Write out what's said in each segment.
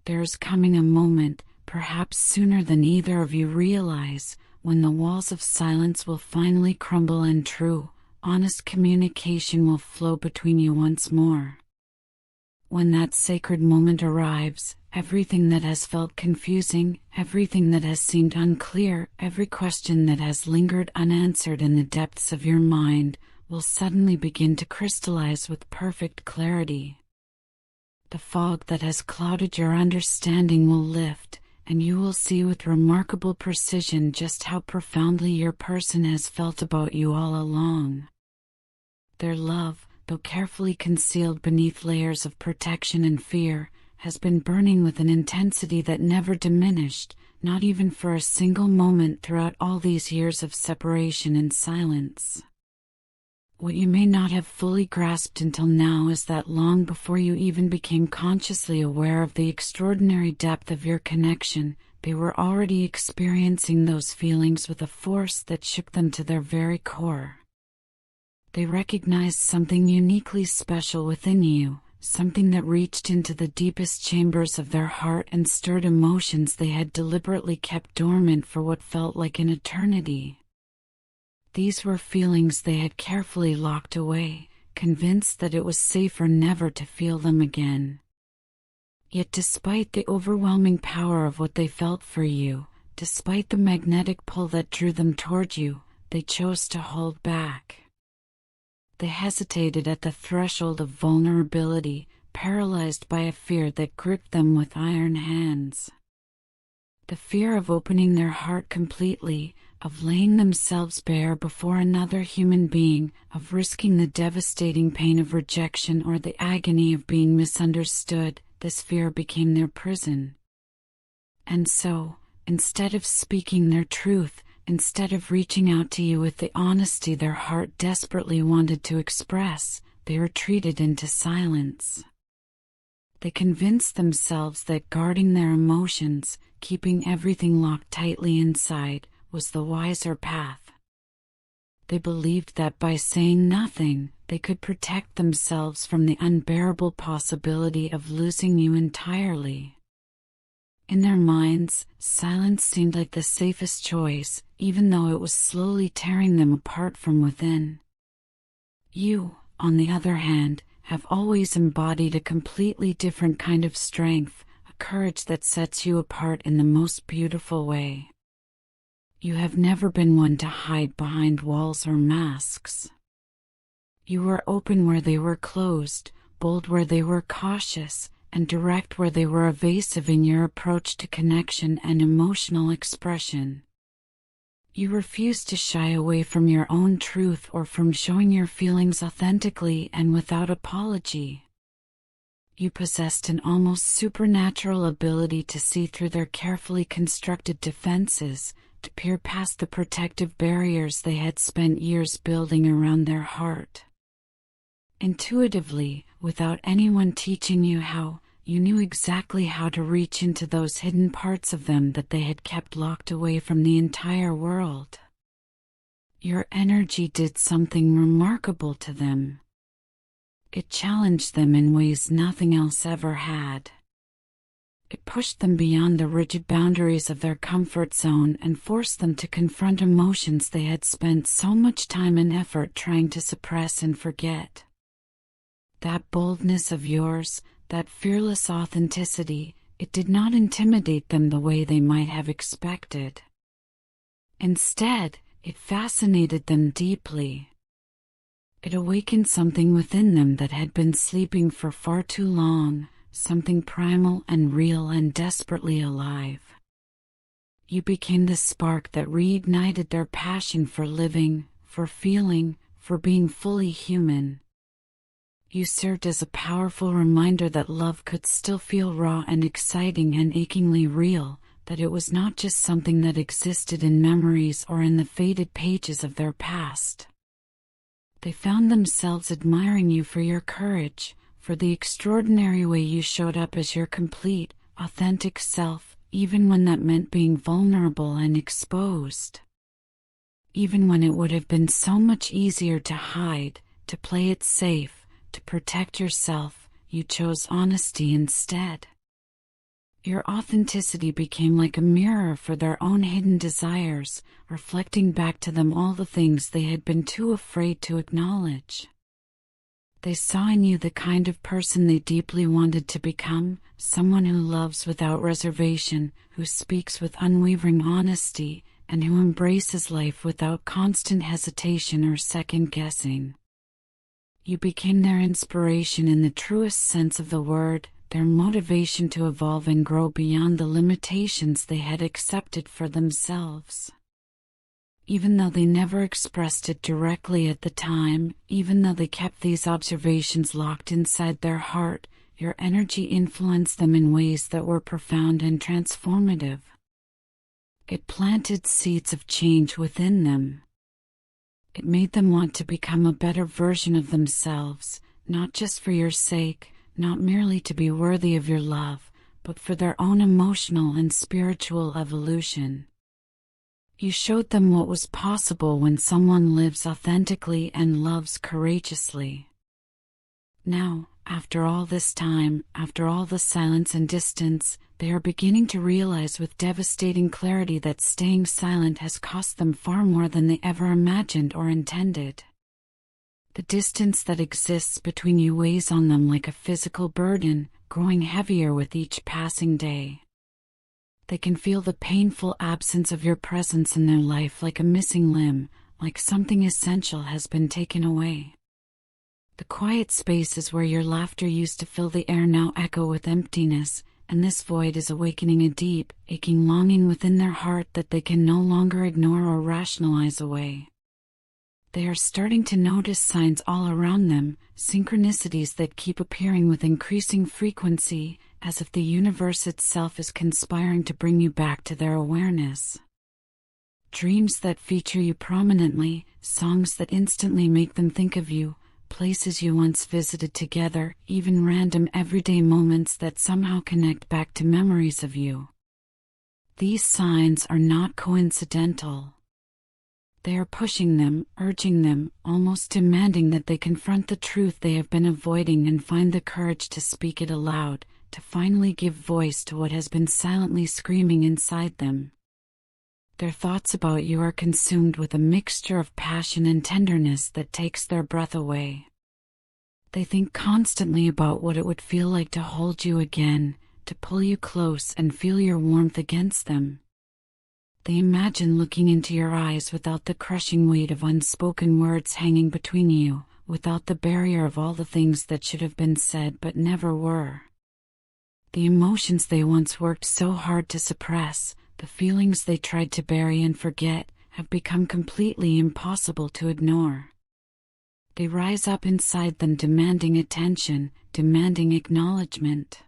There is coming a moment, perhaps sooner than either of you realize, when the walls of silence will finally crumble and true, honest communication will flow between you once more. When that sacred moment arrives, everything that has felt confusing, everything that has seemed unclear, every question that has lingered unanswered in the depths of your mind, will suddenly begin to crystallize with perfect clarity. The fog that has clouded your understanding will lift, and you will see with remarkable precision just how profoundly your person has felt about you all along. Their love, though carefully concealed beneath layers of protection and fear, has been burning with an intensity that never diminished, not even for a single moment throughout all these years of separation and silence. What you may not have fully grasped until now is that long before you even became consciously aware of the extraordinary depth of your connection, they were already experiencing those feelings with a force that shook them to their very core. They recognized something uniquely special within you, something that reached into the deepest chambers of their heart and stirred emotions they had deliberately kept dormant for what felt like an eternity. These were feelings they had carefully locked away, convinced that it was safer never to feel them again. Yet despite the overwhelming power of what they felt for you, despite the magnetic pull that drew them toward you, they chose to hold back. They hesitated at the threshold of vulnerability, paralyzed by a fear that gripped them with iron hands. The fear of opening their heart completely, of laying themselves bare before another human being, of risking the devastating pain of rejection or the agony of being misunderstood. This fear became their prison. And so, instead of speaking their truth, instead of reaching out to you with the honesty their heart desperately wanted to express, they retreated into silence. They convinced themselves that guarding their emotions, keeping everything locked tightly inside, was the wiser path. They believed that by saying nothing, they could protect themselves from the unbearable possibility of losing you entirely. In their minds, silence seemed like the safest choice, even though it was slowly tearing them apart from within. You, on the other hand, have always embodied a completely different kind of strength, a courage that sets you apart in the most beautiful way. You have never been one to hide behind walls or masks. You were open where they were closed, bold where they were cautious, and direct where they were evasive in your approach to connection and emotional expression. You refused to shy away from your own truth or from showing your feelings authentically and without apology. You possessed an almost supernatural ability to see through their carefully constructed defenses, to peer past the protective barriers they had spent years building around their heart. Intuitively, without anyone teaching you how, you knew exactly how to reach into those hidden parts of them that they had kept locked away from the entire world. Your energy did something remarkable to them. It challenged them in ways nothing else ever had. It pushed them beyond the rigid boundaries of their comfort zone and forced them to confront emotions they had spent so much time and effort trying to suppress and forget. That boldness of yours, that fearless authenticity, it did not intimidate them the way they might have expected. Instead, it fascinated them deeply. It awakened something within them that had been sleeping for far too long, something primal and real and desperately alive. You became the spark that reignited their passion for living, for feeling, for being fully human. You served as a powerful reminder that love could still feel raw and exciting and achingly real, that it was not just something that existed in memories or in the faded pages of their past. They found themselves admiring you for your courage, for the extraordinary way you showed up as your complete, authentic self, even when that meant being vulnerable and exposed. Even when it would have been so much easier to hide, to play it safe, to protect yourself, you chose honesty instead. Your authenticity became like a mirror for their own hidden desires, reflecting back to them all the things they had been too afraid to acknowledge. They saw in you the kind of person they deeply wanted to become, someone who loves without reservation, who speaks with unwavering honesty, and who embraces life without constant hesitation or second-guessing. You became their inspiration in the truest sense of the word, their motivation to evolve and grow beyond the limitations they had accepted for themselves. Even though they never expressed it directly at the time, even though they kept these observations locked inside their heart, your energy influenced them in ways that were profound and transformative. It planted seeds of change within them. It made them want to become a better version of themselves, not just for your sake, not merely to be worthy of your love, but for their own emotional and spiritual evolution. You showed them what was possible when someone lives authentically and loves courageously. Now, after all this time, after all the silence and distance, they are beginning to realize with devastating clarity that staying silent has cost them far more than they ever imagined or intended. The distance that exists between you weighs on them like a physical burden, growing heavier with each passing day. They can feel the painful absence of your presence in their life like a missing limb, like something essential has been taken away. The quiet spaces where your laughter used to fill the air now echo with emptiness, and this void is awakening a deep, aching longing within their heart that they can no longer ignore or rationalize away. They are starting to notice signs all around them, synchronicities that keep appearing with increasing frequency, as if the universe itself is conspiring to bring you back to their awareness. Dreams that feature you prominently, songs that instantly make them think of you, places you once visited together, even random everyday moments that somehow connect back to memories of you. These signs are not coincidental. They are pushing them, urging them, almost demanding that they confront the truth they have been avoiding and find the courage to speak it aloud, to finally give voice to what has been silently screaming inside them. Their thoughts about you are consumed with a mixture of passion and tenderness that takes their breath away. They think constantly about what it would feel like to hold you again, to pull you close and feel your warmth against them. They imagine looking into your eyes without the crushing weight of unspoken words hanging between you, without the barrier of all the things that should have been said but never were. The emotions they once worked so hard to suppress, the feelings they tried to bury and forget, have become completely impossible to ignore. They rise up inside them demanding attention, demanding acknowledgement.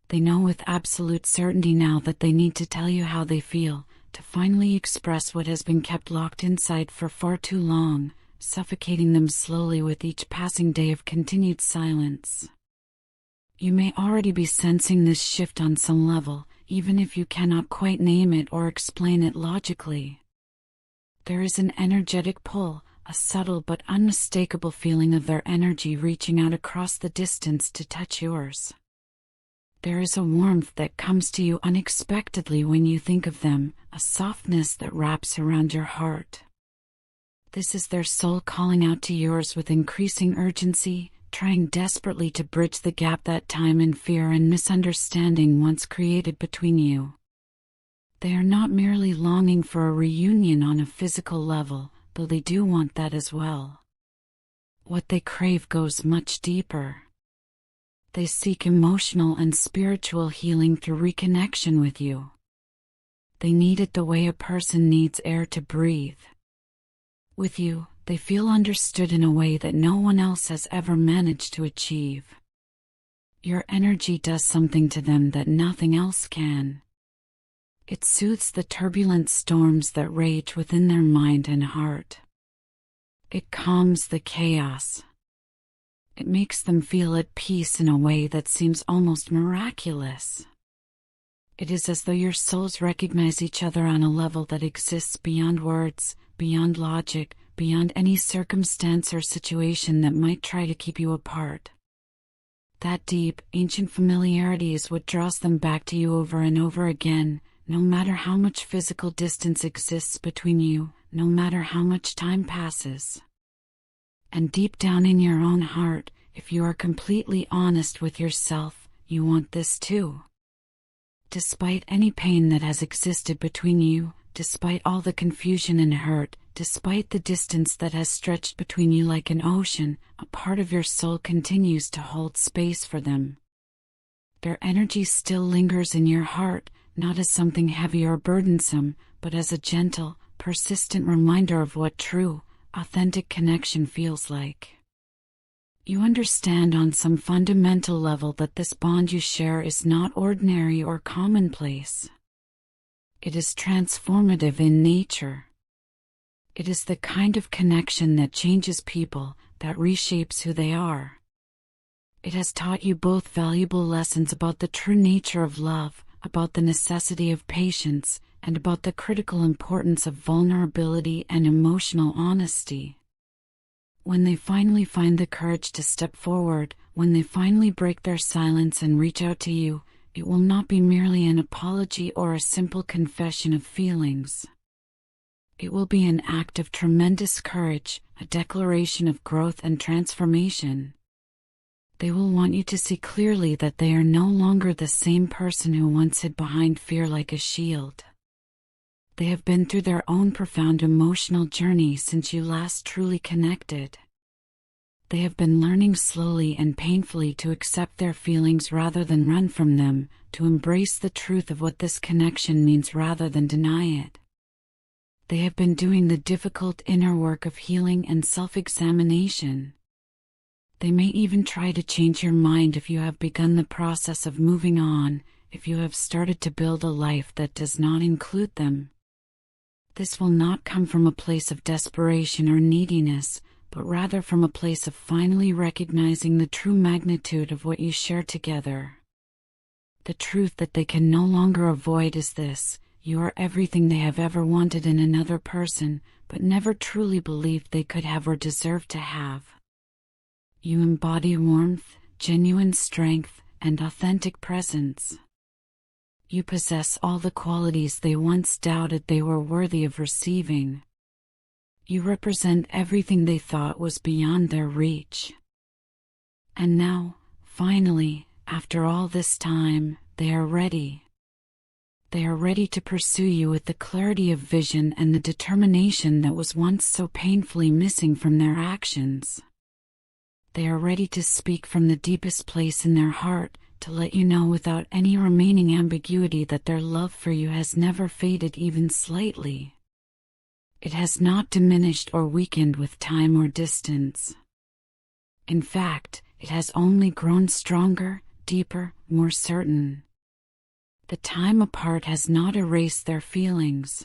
They know with absolute certainty now that they need to tell you how they feel, to finally express what has been kept locked inside for far too long, suffocating them slowly with each passing day of continued silence. You may already be sensing this shift on some level, even if you cannot quite name it or explain it logically. There is an energetic pull, a subtle but unmistakable feeling of their energy reaching out across the distance to touch yours. There is a warmth that comes to you unexpectedly when you think of them, a softness that wraps around your heart. This is their soul calling out to yours with increasing urgency, trying desperately to bridge the gap that time and fear and misunderstanding once created between you. They are not merely longing for a reunion on a physical level, though they do want that as well. What they crave goes much deeper. They seek emotional and spiritual healing through reconnection with you. They need it the way a person needs air to breathe. With you, they feel understood in a way that no one else has ever managed to achieve. Your energy does something to them that nothing else can. It soothes the turbulent storms that rage within their mind and heart. It calms the chaos. It makes them feel at peace in a way that seems almost miraculous. It is as though your souls recognize each other on a level that exists beyond words, beyond logic, beyond any circumstance or situation that might try to keep you apart. That deep, ancient familiarity is what draws them back to you over and over again, no matter how much physical distance exists between you, no matter how much time passes. And deep down in your own heart, if you are completely honest with yourself, you want this too. Despite any pain that has existed between you, despite all the confusion and hurt, despite the distance that has stretched between you like an ocean, a part of your soul continues to hold space for them. Their energy still lingers in your heart, not as something heavy or burdensome, but as a gentle, persistent reminder of what true, authentic connection feels like. You understand on some fundamental level that this bond you share is not ordinary or commonplace. It is transformative in nature. It is the kind of connection that changes people, that reshapes who they are. It has taught you both valuable lessons about the true nature of love, about the necessity of patience, and about the critical importance of vulnerability and emotional honesty. When they finally find the courage to step forward, when they finally break their silence and reach out to you, it will not be merely an apology or a simple confession of feelings. It will be an act of tremendous courage, a declaration of growth and transformation. They will want you to see clearly that they are no longer the same person who once hid behind fear like a shield. They have been through their own profound emotional journey since you last truly connected. They have been learning slowly and painfully to accept their feelings rather than run from them, to embrace the truth of what this connection means rather than deny it. They have been doing the difficult inner work of healing and self-examination. They may even try to change your mind if you have begun the process of moving on, if you have started to build a life that does not include them. This will not come from a place of desperation or neediness, but rather from a place of finally recognizing the true magnitude of what you share together. The truth that they can no longer avoid is this: you are everything they have ever wanted in another person, but never truly believed they could have or deserved to have. You embody warmth, genuine strength, and authentic presence. You possess all the qualities they once doubted they were worthy of receiving. You represent everything they thought was beyond their reach. And now, finally, after all this time, they are ready. They are ready to pursue you with the clarity of vision and the determination that was once so painfully missing from their actions. They are ready to speak from the deepest place in their heart, to let you know without any remaining ambiguity that their love for you has never faded even slightly. It has not diminished or weakened with time or distance. In fact, it has only grown stronger, deeper, more certain. The time apart has not erased their feelings.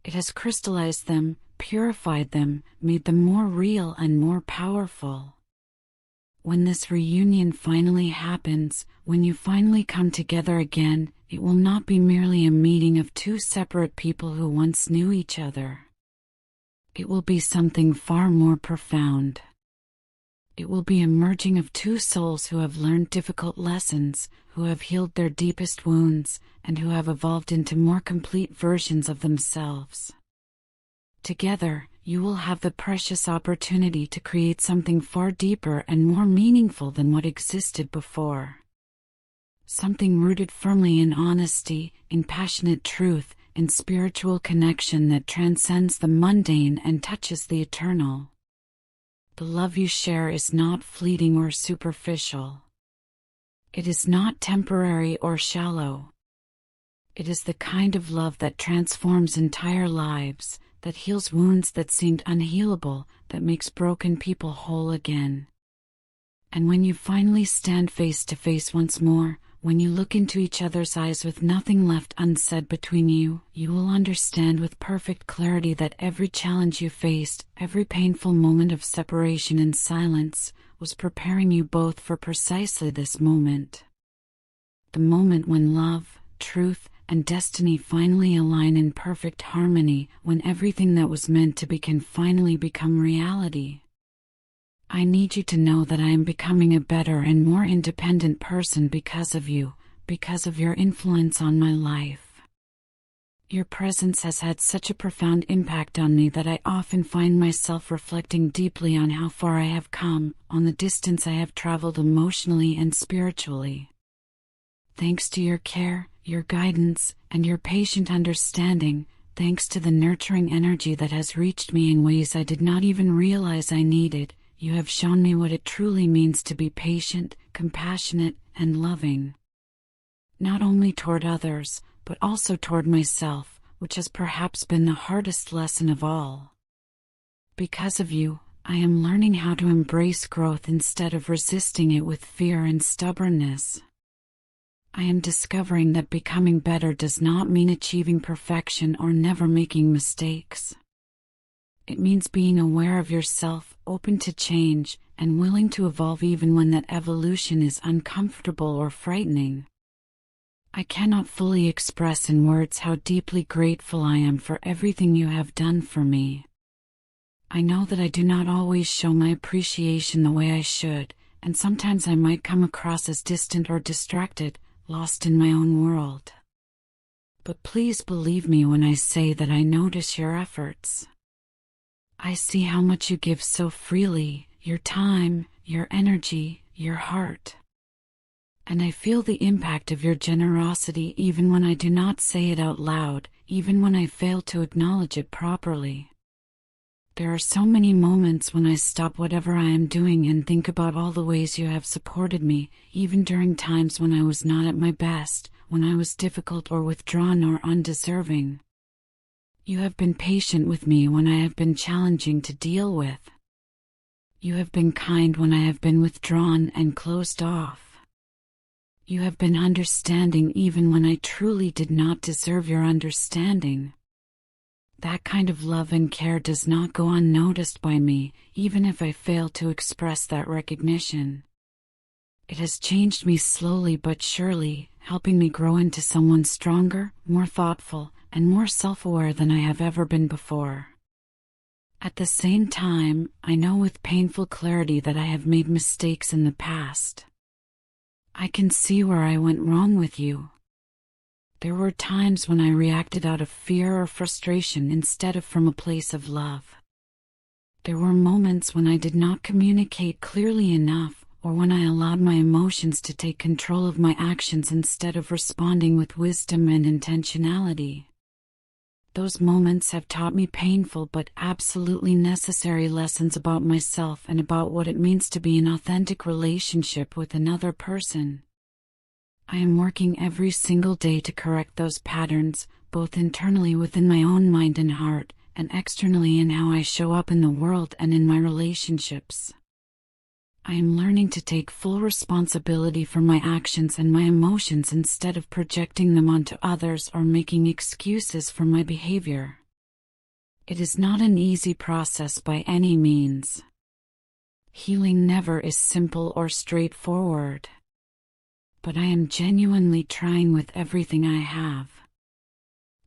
It has crystallized them, purified them, made them more real and more powerful. When this reunion finally happens, when you finally come together again, it will not be merely a meeting of two separate people who once knew each other. It will be something far more profound. It will be a merging of two souls who have learned difficult lessons, who have healed their deepest wounds, and who have evolved into more complete versions of themselves. Together, you will have the precious opportunity to create something far deeper and more meaningful than what existed before. Something rooted firmly in honesty, in passionate truth, in spiritual connection that transcends the mundane and touches the eternal. The love you share is not fleeting or superficial. It is not temporary or shallow. It is the kind of love that transforms entire lives, that heals wounds that seemed unhealable, that makes broken people whole again. And when you finally stand face to face once more, when you look into each other's eyes with nothing left unsaid between you, you will understand with perfect clarity that every challenge you faced, every painful moment of separation and silence, was preparing you both for precisely this moment. The moment when love, truth, and destiny finally align in perfect harmony, when everything that was meant to be can finally become reality. I need you to know that I am becoming a better and more independent person because of you, because of your influence on my life. Your presence has had such a profound impact on me that I often find myself reflecting deeply on how far I have come, on the distance I have traveled emotionally and spiritually. Thanks to your care, your guidance, and your patient understanding, thanks to the nurturing energy that has reached me in ways I did not even realize I needed, you have shown me what it truly means to be patient, compassionate, and loving. Not only toward others, but also toward myself, which has perhaps been the hardest lesson of all. Because of you, I am learning how to embrace growth instead of resisting it with fear and stubbornness. I am discovering that becoming better does not mean achieving perfection or never making mistakes. It means being aware of yourself, open to change, and willing to evolve even when that evolution is uncomfortable or frightening. I cannot fully express in words how deeply grateful I am for everything you have done for me. I know that I do not always show my appreciation the way I should, and sometimes I might come across as distant or distracted, lost in my own world. But please believe me when I say that I notice your efforts. I see how much you give so freely, your time, your energy, your heart. And I feel the impact of your generosity even when I do not say it out loud, even when I fail to acknowledge it properly. There are so many moments when I stop whatever I am doing and think about all the ways you have supported me, even during times when I was not at my best, when I was difficult or withdrawn or undeserving. You have been patient with me when I have been challenging to deal with. You have been kind when I have been withdrawn and closed off. You have been understanding even when I truly did not deserve your understanding. That kind of love and care does not go unnoticed by me, even if I fail to express that recognition. It has changed me slowly but surely, helping me grow into someone stronger, more thoughtful, and more self-aware than I have ever been before. At the same time, I know with painful clarity that I have made mistakes in the past. I can see where I went wrong with you. There were times when I reacted out of fear or frustration instead of from a place of love. There were moments when I did not communicate clearly enough, or when I allowed my emotions to take control of my actions instead of responding with wisdom and intentionality. Those moments have taught me painful but absolutely necessary lessons about myself and about what it means to be in authentic relationship with another person. I am working every single day to correct those patterns, both internally within my own mind and heart, and externally in how I show up in the world and in my relationships. I am learning to take full responsibility for my actions and my emotions instead of projecting them onto others or making excuses for my behavior. It is not an easy process by any means. Healing never is simple or straightforward. But I am genuinely trying with everything I have.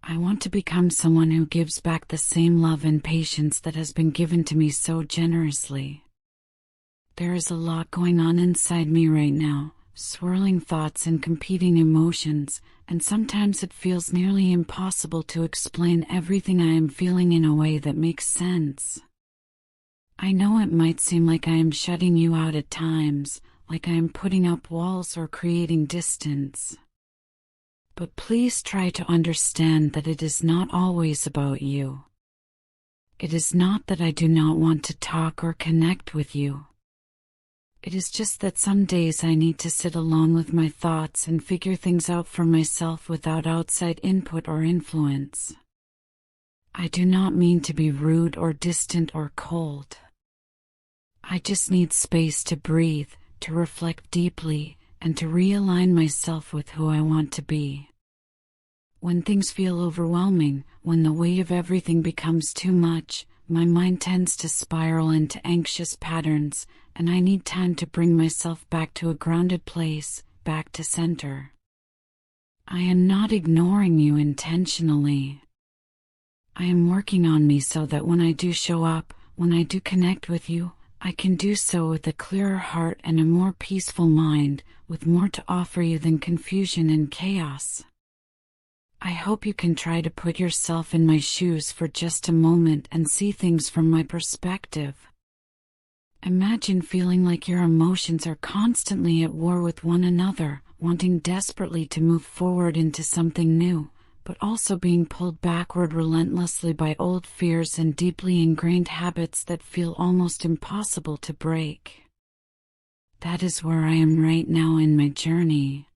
I want to become someone who gives back the same love and patience that has been given to me so generously. There is a lot going on inside me right now, swirling thoughts and competing emotions, and sometimes it feels nearly impossible to explain everything I am feeling in a way that makes sense. I know it might seem like I am shutting you out at times, like I am putting up walls or creating distance. But please try to understand that it is not always about you. It is not that I do not want to talk or connect with you. It is just that some days I need to sit alone with my thoughts and figure things out for myself without outside input or influence. I do not mean to be rude or distant or cold. I just need space to breathe, to reflect deeply, and to realign myself with who I want to be. When things feel overwhelming, when the weight of everything becomes too much, my mind tends to spiral into anxious patterns, and I need time to bring myself back to a grounded place, back to center. I am not ignoring you intentionally. I am working on me so that when I do show up, when I do connect with you, I can do so with a clearer heart and a more peaceful mind, with more to offer you than confusion and chaos. I hope you can try to put yourself in my shoes for just a moment and see things from my perspective. Imagine feeling like your emotions are constantly at war with one another, wanting desperately to move forward into something new, but also being pulled backward relentlessly by old fears and deeply ingrained habits that feel almost impossible to break. That is where I am right now in my journey.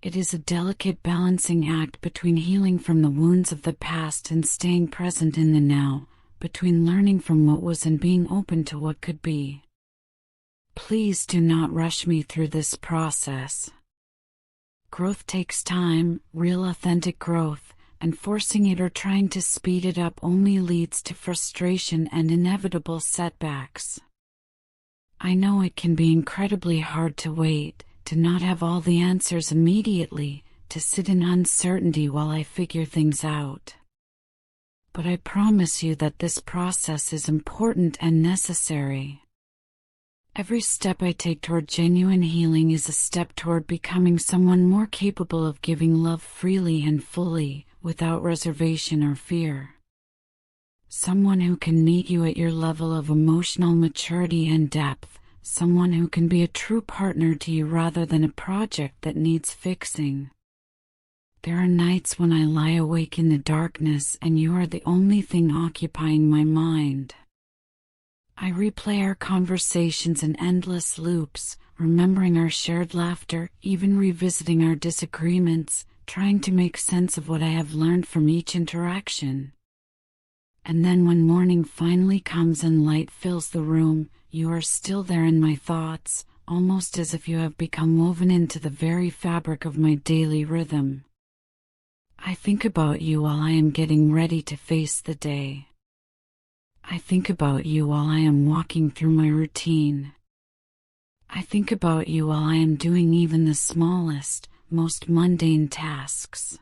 It is a delicate balancing act between healing from the wounds of the past and staying present in the now, between learning from what was and being open to what could be. Please do not rush me through this process. Growth takes time, real authentic growth, and forcing it or trying to speed it up only leads to frustration and inevitable setbacks. I know it can be incredibly hard to wait, to not have all the answers immediately, to sit in uncertainty while I figure things out. But I promise you that this process is important and necessary. Every step I take toward genuine healing is a step toward becoming someone more capable of giving love freely and fully, without reservation or fear. Someone who can meet you at your level of emotional maturity and depth, someone who can be a true partner to you rather than a project that needs fixing. There are nights when I lie awake in the darkness and you are the only thing occupying my mind. I replay our conversations in endless loops, remembering our shared laughter, even revisiting our disagreements, trying to make sense of what I have learned from each interaction. And then when morning finally comes and light fills the room, you are still there in my thoughts, almost as if you have become woven into the very fabric of my daily rhythm. I think about you while I am getting ready to face the day. I think about you while I am walking through my routine. I think about you while I am doing even the smallest, most mundane tasks.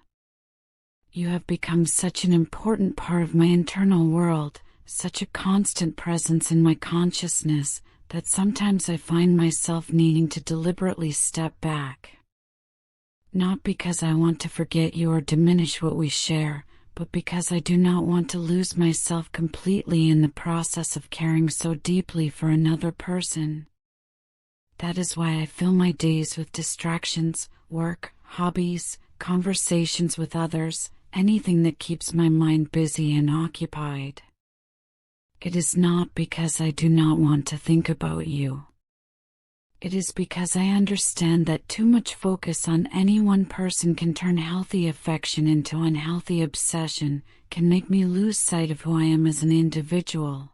You have become such an important part of my internal world, such a constant presence in my consciousness, that sometimes I find myself needing to deliberately step back. Not because I want to forget you or diminish what we share, but because I do not want to lose myself completely in the process of caring so deeply for another person. That is why I fill my days with distractions, work, hobbies, conversations with others, anything that keeps my mind busy and occupied. It is not because I do not want to think about you. It is because I understand that too much focus on any one person can turn healthy affection into unhealthy obsession, can make me lose sight of who I am as an individual.